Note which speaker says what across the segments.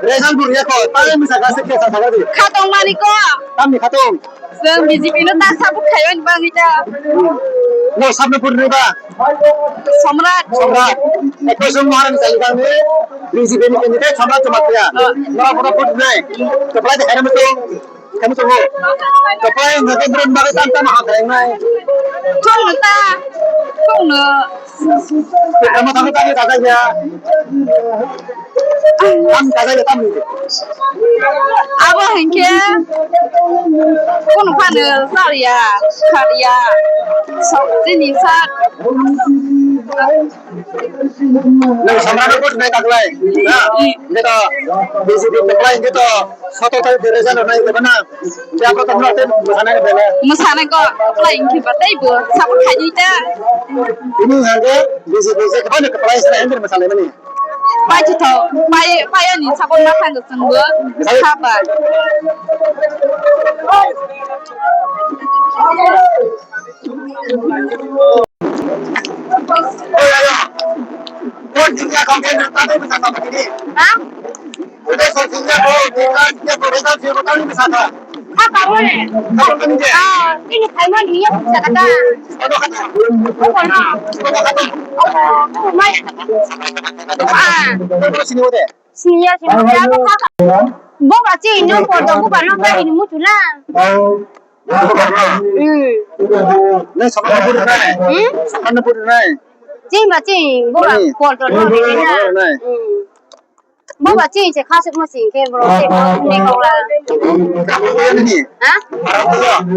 Speaker 1: Resan Buria ko, tayo misalnya sekian sasaran itu.
Speaker 2: Katong maniko.
Speaker 1: Kami katong.
Speaker 2: Seng BJP no tak sabut kayon bang ita.
Speaker 1: No sabne pun riba.
Speaker 2: Samrat.
Speaker 1: Samrat. Eko semua orang misalnya kami BJP ni candidate samrat cuma dia. Nora pun naik. Kepala di kami tu. Kami tunggu. Kepala yang nanti berun bagi tanta mahal kering naik.
Speaker 2: Kong ta. Kong ne.
Speaker 1: Kamu tahu tadi katanya. Tam katanya tam.
Speaker 2: Abo hengke. Kong pan ne saria. Karia. So ini sat.
Speaker 1: Nang samrano put naik aglai. Nah, kita BJP aglai kita satu kali beresan naik ke mana? Siapa tahu nanti sana ke mana?
Speaker 2: Masana ko lain ki batai bu sabut haji ta.
Speaker 1: Ini harga BJP ke mana ke price sana hampir masalah ini.
Speaker 2: Pai tu tau, pai ni sabut makan tu semua. Sabar.
Speaker 1: Oh ya ya. Pun tinggal konten nanti bisa sampai ini.
Speaker 2: Hah?
Speaker 1: Udah soalnya tinggal beresan siapa kali bisa tak?
Speaker 2: Apa boleh?
Speaker 1: Kalau kan dia.
Speaker 2: Ah, ini kaiman dia bisa kata.
Speaker 1: Ada kata.
Speaker 2: Apa nak?
Speaker 1: Ada kata.
Speaker 2: Oh, mai. Ah,
Speaker 1: Terus sini udah.
Speaker 2: sini ya sini ya apa kata? Bukan sih ini foto bukan nak ini muncul lah.
Speaker 1: Nah, sama pun naik. Sama pun naik.
Speaker 2: Cing mà cing, bố bảo quần rồi nó đi nha. Bố bảo cing sẽ khá sức mà cing cái bro sẽ bố này câu là. Hả?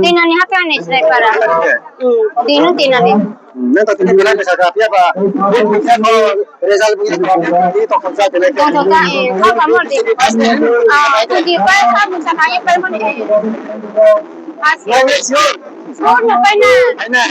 Speaker 2: Tin anh hấp anh này sẽ para. Tin anh.
Speaker 1: Nên tôi tin là bisa tapi apa? Bisa mau result begini itu konsa tele.
Speaker 2: Con thằng ta không có một gì. Tôi đi qua thăm một thằng ấy bên bên này. À,
Speaker 1: Mau sih.
Speaker 2: nó bên này.
Speaker 1: Ana.